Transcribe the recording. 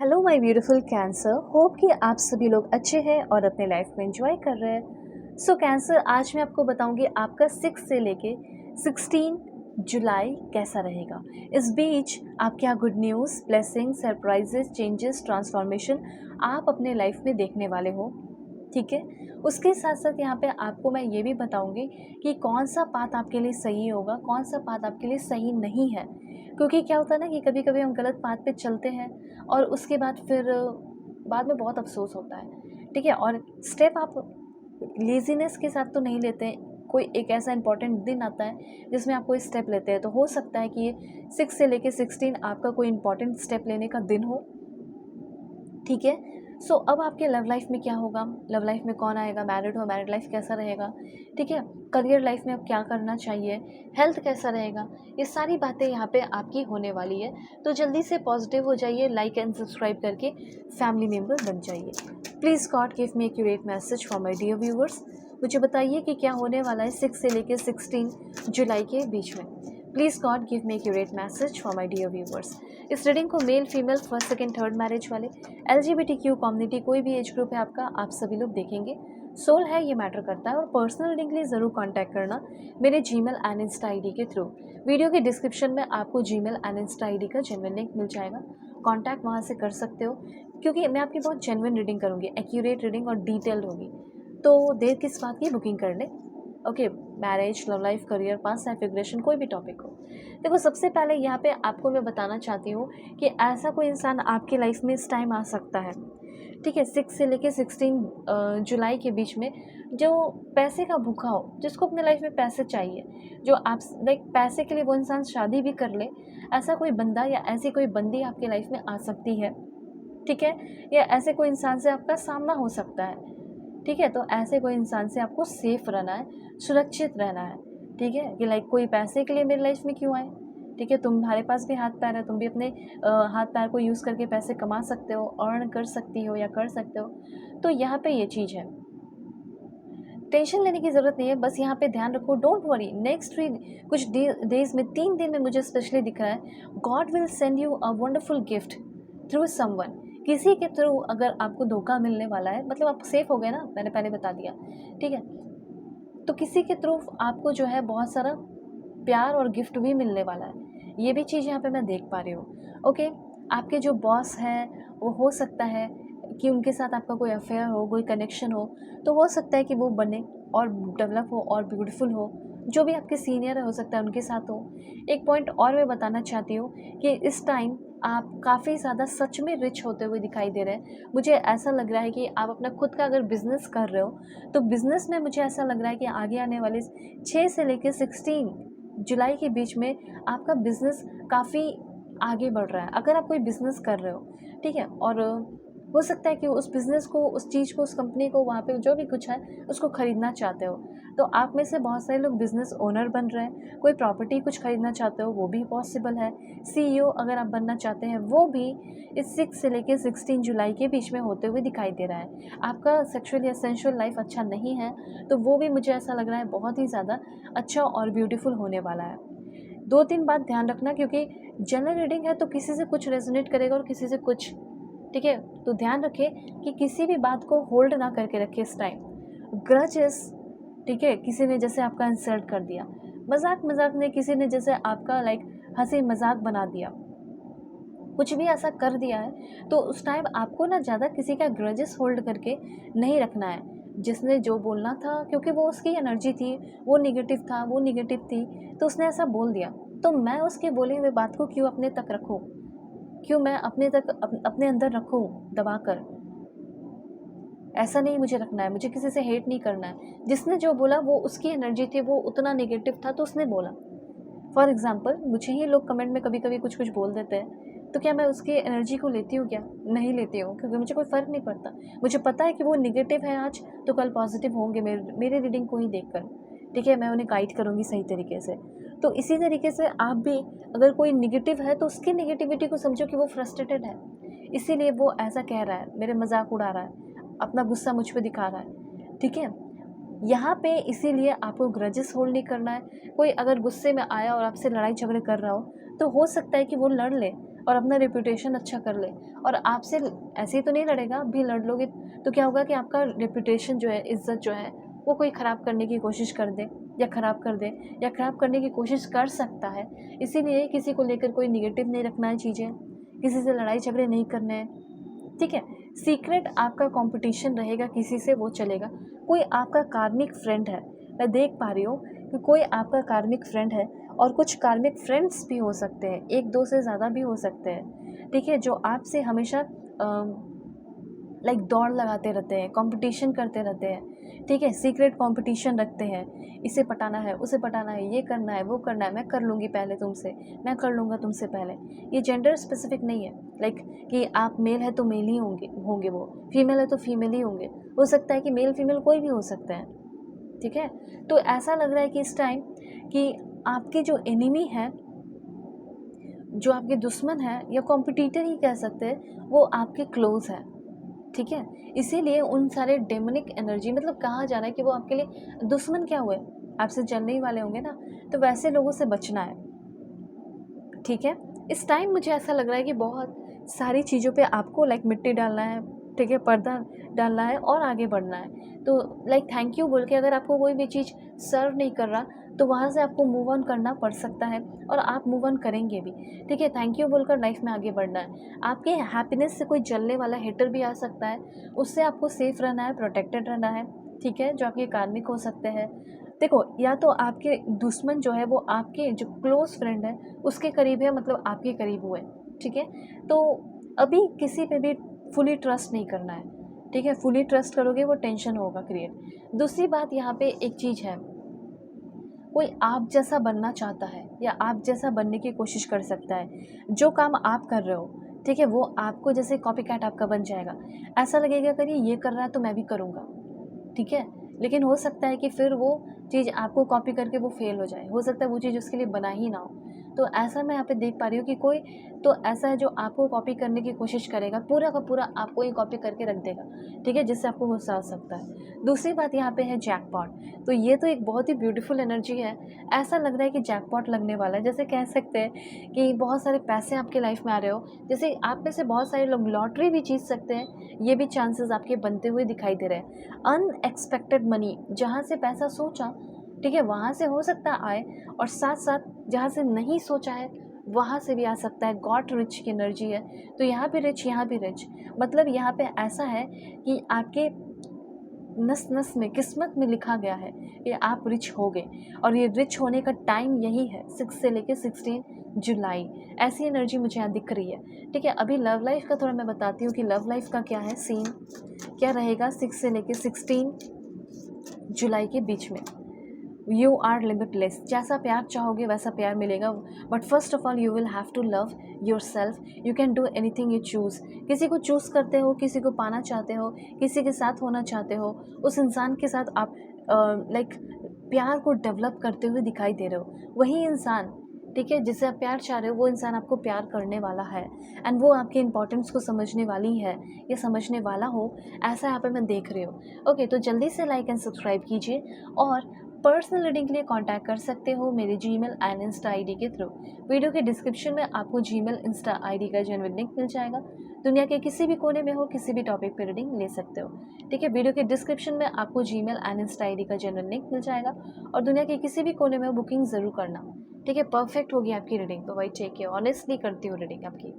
Hello my beautiful cancer, hope कि आप सभी लोग अच्छे हैं और अपने लाइफ में एंजॉय कर रहे हैं। सो कैंसर, आज मैं आपको बताऊंगी आपका 6 से लेके 16 जुलाई कैसा रहेगा। इस बीच आप क्या good news, blessing, surprises, changes, transformation आप अपने लाइफ में देखने वाले हो। ठीक है, उसके साथ साथ यहाँ पे आपको मैं ये भी बताऊंगी कि कौन सा पाथ आपके लिए सही होगा, कौन सा पाथ आपके लिए सही नहीं है। क्योंकि क्या होता है ना कि कभी कभी हम गलत पाथ पे चलते हैं और उसके बाद फिर बाद में बहुत अफसोस होता है। ठीक है, और स्टेप आप लेज़ीनेस के साथ तो नहीं लेते हैं। कोई एक ऐसा इंपॉर्टेंट दिन आता है जिसमें आप कोई स्टेप लेते हैं, तो हो सकता है कि ये 6 से लेके 16 आपका कोई इंपॉर्टेंट स्टेप लेने का दिन हो। ठीक है, सो अब आपके लव लाइफ में क्या होगा, लव लाइफ में कौन आएगा, मैरिड हो, मैरिड लाइफ कैसा रहेगा। ठीक है, करियर लाइफ में अब क्या करना चाहिए, हेल्थ कैसा रहेगा, ये सारी बातें यहाँ पे आपकी होने वाली है। तो जल्दी से पॉजिटिव हो जाइए, लाइक एंड सब्सक्राइब करके फैमिली मेम्बर बन जाइए। Please God give me accurate message for my dear viewers. मुझे बताइए कि क्या होने वाला है 6 से लेकर 16 जुलाई के बीच में। Please God give me accurate message for my dear viewers. इस रीडिंग को male, female, first, second, third marriage वाले, LGBTQ कम्युनिटी, कोई भी एज ग्रुप है आपका, आप सभी लोग देखेंगे। सोल है, ये मैटर करता है। और पर्सनल रीडिंग के लिए ज़रूर कांटेक्ट करना मेरे जीमेल एंड इंस्टा आईडी के थ्रू। वीडियो के डिस्क्रिप्शन में आपको जीमेल एंड इंस्टा आईडी का जेन्युइन लिंक मिल जाएगा, कांटेक्ट वहाँ से कर सकते हो। क्योंकि मैं आपकी बहुत जेन्युइन रीडिंग करूँगी, एक्यूरेट रीडिंग और डिटेल्ड होगी। तो देर किस बात की, बुकिंग कर लें। Okay, marriage, love life, career, past life regression, कोई भी टॉपिक हो। देखो, सबसे पहले यहाँ पे आपको मैं बताना चाहती हूँ कि ऐसा कोई इंसान आपकी लाइफ में इस टाइम आ सकता है। ठीक है, 6 से लेके 16 जुलाई के बीच में, जो पैसे का भूखा हो, जिसको अपने लाइफ में पैसे चाहिए, जो आप लाइक पैसे के लिए वो इंसान शादी भी कर ले, ऐसा कोई बंदा या ऐसी कोई बंदी आपकी लाइफ में आ सकती है। ठीक है, या ऐसे कोई इंसान से आपका सामना हो सकता है। ठीक है, तो ऐसे कोई इंसान से आपको सेफ रहना है, सुरक्षित रहना है। ठीक है, कि लाइक कोई पैसे के लिए मेरी लाइफ में क्यों आए। ठीक है, तुम्हारे पास भी हाथ पैर है, तुम भी अपने हाथ पैर को यूज़ करके पैसे कमा सकते हो, अर्न कर सकती हो या कर सकते हो। तो यहाँ पे ये चीज़ है, टेंशन लेने की ज़रूरत नहीं है। बस यहाँ पे ध्यान रखो, डोंट वरी। नेक्स्ट कुछ डेज में, 3 दिन में मुझे स्पेशली दिख रहा है, God will send you a wonderful gift through someone. किसी के थ्रू अगर आपको धोखा मिलने वाला है, मतलब आप सेफ हो गए ना, मैंने पहले बता दिया। ठीक है, तो किसी के थ्रू आपको जो है बहुत सारा प्यार और गिफ्ट भी मिलने वाला है। ये भी चीज़ यहाँ पे मैं देख पा रही हूँ। ओके, आपके जो बॉस हैं, वो हो सकता है कि उनके साथ आपका कोई अफेयर हो, कोई कनेक्शन हो, तो हो सकता है कि वो बने और डेवलप हो और ब्यूटीफुल हो। जो भी आपके सीनियर है, हो सकता है उनके साथ हो। एक पॉइंट और मैं बताना चाहती हूँ कि इस टाइम आप काफ़ी ज़्यादा सच में रिच होते हुए दिखाई दे रहे हैं। मुझे ऐसा लग रहा है कि आप अपना खुद का अगर बिज़नेस कर रहे हो, तो बिज़नेस में मुझे ऐसा लग रहा है कि आगे आने वाले 6 से लेकर 16 जुलाई के बीच में आपका बिज़नेस काफ़ी आगे बढ़ रहा है। अगर आप कोई बिज़नेस कर रहे हो, ठीक है, और हो सकता है कि उस बिज़नेस को, उस चीज़ को, उस कंपनी को, वहाँ पे जो भी कुछ है, उसको ख़रीदना चाहते हो। तो आप में से बहुत सारे लोग बिज़नेस ओनर बन रहे हैं। कोई प्रॉपर्टी कुछ ख़रीदना चाहते हो, वो भी पॉसिबल है। CEO अगर आप बनना चाहते हैं, वो भी इस 6 से लेके 16 जुलाई के बीच में होते हुए दिखाई दे रहा है। आपका सेक्सुअल या सेंसुअल लाइफ अच्छा नहीं है, तो वो भी मुझे ऐसा लग रहा है बहुत ही ज़्यादा अच्छा और ब्यूटीफुल होने वाला है। 2-3 बात ध्यान रखना, क्योंकि जनरल रीडिंग है तो किसी से कुछ रेजोनेट करेगा और किसी से कुछ। ठीक है, तो ध्यान रखें कि किसी भी बात को होल्ड ना करके रखें इस टाइम। ग्रजेस, ठीक है, किसी ने जैसे आपका इंसल्ट कर दिया, मजाक मजाक में किसी ने जैसे आपका लाइक हंसी मजाक बना दिया, कुछ भी ऐसा कर दिया है, तो उस टाइम आपको ना ज़्यादा किसी का ग्रजेस होल्ड करके नहीं रखना है। जिसने जो बोलना था, क्योंकि वो उसकी एनर्जी थी, वो निगेटिव था, वो निगेटिव थी, तो उसने ऐसा बोल दिया, तो मैं उसके बोले हुए बात को क्यों अपने तक रखूँ, क्यों मैं अपने अंदर रखूँ दबा कर। ऐसा नहीं मुझे रखना है, मुझे किसी से हेट नहीं करना है। जिसने जो बोला वो उसकी एनर्जी थी, वो उतना नेगेटिव था, तो उसने बोला। फॉर एग्ज़ाम्पल, मुझे ही लोग कमेंट में कभी कभी कुछ कुछ बोल देते हैं, तो क्या मैं उसकी एनर्जी को लेती हूँ? क्या नहीं लेती हूँ, क्योंकि मुझे कोई फ़र्क नहीं पड़ता। मुझे पता है कि वो निगेटिव है आज, तो कल पॉजिटिव होंगे मेरे रीडिंग को ही देखकर। ठीक है, मैं उन्हें गाइड करूँगी सही तरीके से। तो इसी तरीके से आप भी, अगर कोई निगेटिव है तो उसकी निगेटिविटी को समझो कि वो फ्रस्ट्रेटेड है, इसीलिए वो ऐसा कह रहा है, मेरे मजाक उड़ा रहा है, अपना गुस्सा मुझ पे दिखा रहा है। ठीक है, यहाँ पे इसीलिए आपको ग्रजेस होल्ड नहीं करना है। कोई अगर गुस्से में आया और आपसे लड़ाई झगड़े कर रहा हो, तो हो सकता है कि वो लड़ ले, और अपना रेपुटेशन अच्छा कर ले, और आपसे ऐसे ही तो नहीं लड़ेगा, भी लड़ लोगे तो क्या होगा कि आपका रेपुटेशन जो है, इज़्ज़त जो है, वो कोई ख़राब करने की कोशिश कर दे या ख़राब कर दे या ख़राब करने की कोशिश कर सकता है। इसीलिए किसी को लेकर कोई नेगेटिव नहीं रखना है चीज़ें, किसी से लड़ाई झगड़े नहीं करने हैं, ठीक है। सीक्रेट आपका कंपटीशन रहेगा किसी से, वो चलेगा। कोई आपका कार्मिक फ्रेंड है, मैं देख पा रही हूँ कि कोई आपका कार्मिक फ्रेंड है, और कुछ कार्मिक फ्रेंड्स भी हो सकते हैं, एक दो से ज़्यादा भी हो सकते हैं, ठीक है, जो आपसे हमेशा लाइक दौड़ लगाते रहते हैं, कंपटीशन करते रहते हैं, ठीक है, सीक्रेट कंपटीशन रखते हैं, इसे पटाना है, उसे पटाना है, ये करना है, वो करना है, मैं कर लूँगी पहले तुमसे, मैं कर लूँगा तुमसे पहले। ये जेंडर स्पेसिफिक नहीं है, लाइक कि आप मेल है तो मेल ही होंगे वो, फीमेल है तो फीमेल ही होंगे, हो सकता है कि मेल फीमेल कोई भी हो सकते हैं, ठीक है। तो ऐसा लग रहा है कि इस टाइम कि आपके जो एनिमी है, जो आपके दुश्मन है या कॉम्पिटिटर ही कह सकते हैं, वो आपके क्लोज है, ठीक है। इसीलिए उन सारे डेमोनिक एनर्जी, मतलब कहा जा रहा है कि वो आपके लिए दुश्मन क्या हुए, आपसे जलने ही वाले होंगे ना, तो वैसे लोगों से बचना है, ठीक है। इस टाइम मुझे ऐसा लग रहा है कि बहुत सारी चीज़ों पे आपको लाइक मिट्टी डालना है, ठीक है, पर्दा डालना है और आगे बढ़ना है। तो लाइक थैंक यू बोल के अगर आपको कोई भी चीज़ सर्व नहीं कर रहा, तो वहाँ से आपको मूव ऑन करना पड़ सकता है, और आप मूव ऑन करेंगे भी, ठीक है। थैंक यू बोलकर लाइफ में आगे बढ़ना है। आपके हैप्पीनेस से कोई जलने वाला हेटर भी आ सकता है, उससे आपको सेफ रहना है, प्रोटेक्टेड रहना है, ठीक है, जो आपके कार्मिक हो सकते हैं। देखो, या तो आपके दुश्मन जो है वो आपके जो क्लोज फ्रेंड है उसके करीब है, मतलब आपके करीब हुए, ठीक है। तो अभी किसी पे भी फुली ट्रस्ट नहीं करना है, ठीक है। फुली ट्रस्ट करोगे वो टेंशन होगा क्रिएट। दूसरी बात, यहाँ पे एक चीज़ है, कोई आप जैसा बनना चाहता है या आप जैसा बनने की कोशिश कर सकता है। जो काम आप कर रहे हो, ठीक है, वो आपको जैसे कॉपी कैट आपका बन जाएगा। ऐसा लगेगा करिए ये कर रहा है तो मैं भी करूँगा, ठीक है। लेकिन हो सकता है कि फिर वो चीज़ आपको कॉपी करके वो फेल हो जाए, हो सकता है वो चीज़ उसके लिए बना ही ना हो। तो ऐसा मैं यहाँ पे देख पा रही हूँ कि कोई तो ऐसा है जो आपको कॉपी करने की कोशिश करेगा, पूरा का पूरा आपको ही कॉपी करके रख देगा, ठीक है, जिससे आपको गुस्सा आ सकता है। दूसरी बात यहाँ पे है जैकपॉट। तो ये तो एक बहुत ही ब्यूटीफुल एनर्जी है। ऐसा लग रहा है कि जैकपॉट लगने वाला है, जैसे कह सकते हैं कि बहुत सारे पैसे आपके लाइफ में आ रहे हो, जैसे आप में से बहुत सारे लोग लॉटरी भी जीत सकते हैं, ये भी चांसेस आपके बनते हुए दिखाई दे रहे हैं। अनएक्सपेक्टेड मनी, जहाँ से पैसा सोचा, ठीक है, वहाँ से हो सकता है आए, और साथ साथ जहाँ से नहीं सोचा है वहाँ से भी आ सकता है। गॉड रिच की एनर्जी है, तो यहाँ भी रिच, यहाँ भी रिच, मतलब यहाँ पे ऐसा है कि आपके नस नस में, किस्मत में लिखा गया है कि आप रिच होगे, और ये रिच होने का टाइम यही है, 6 से लेके 16 जुलाई। ऐसी एनर्जी मुझे यहाँ दिख रही है, ठीक है। अभी लव लाइफ का थोड़ा मैं बताती हूँ कि लव लाइफ का क्या है सीन, क्या रहेगा 6 से लेके 16 जुलाई के बीच में। यू आर लिमिटलेस, जैसा प्यार चाहोगे वैसा प्यार मिलेगा, but first of all you will have to love yourself. You can do anything you choose. किसी को चूज़ करते हो, किसी को पाना चाहते हो, किसी के साथ होना चाहते हो, उस इंसान के साथ आप लाइक प्यार को डेवलप करते हुए दिखाई दे रहे हो। वही इंसान, ठीक है, जिससे आप प्यार चाह रहे हो, वो इंसान आपको प्यार करने वाला है, एंड वो आपके इंपॉर्टेंस को समझने वाली है या समझने वाला हो, ऐसा यहाँ पे मैं देख रही हूँ। ओके, तो जल्दी से लाइक एंड सब्सक्राइब कीजिए, और पर्सनल रीडिंग के लिए कांटेक्ट कर सकते हो मेरे जीमेल एंड इंस्टा आईडी के थ्रू। वीडियो के डिस्क्रिप्शन में आपको जीमेल इंस्टा आईडी का जेन्युइन लिंक मिल जाएगा। दुनिया के किसी भी कोने में हो, किसी भी टॉपिक पर रीडिंग ले सकते हो, ठीक है। वीडियो के डिस्क्रिप्शन में आपको जीमेल एंड इंस्टा आईडी का जेन्युइन लिंक मिल जाएगा, और दुनिया के किसी भी कोने में हो बुकिंग ज़रूर करना, ठीक है। परफेक्ट होगी आपकी रीडिंग, तो वही टेक केयर, ऑनेस्टली करती हूँ रीडिंग आपकी।